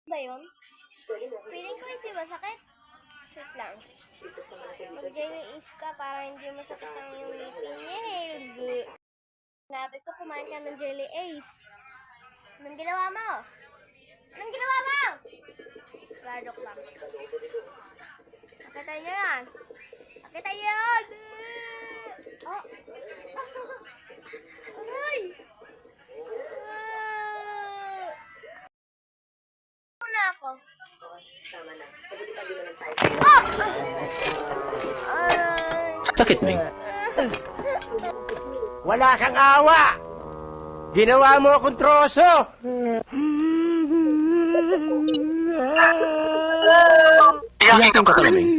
Ba yun? Feeling ko hindi masakit. Sit lang. Mag-jelly is ka para hindi masakit ang iyong ngipin niya. Sinabi ko kumain ka ng jelly ace. Anong ginawa mo? Anong ginawa mo? Sardok lang. Nakita niyo yan? Nakita niyo yan? Oh! Aray! Muna ako. Sakit, Ming. Wala kang awa! Ginawa mo akong troso! Iyakin ka talaga, Ming.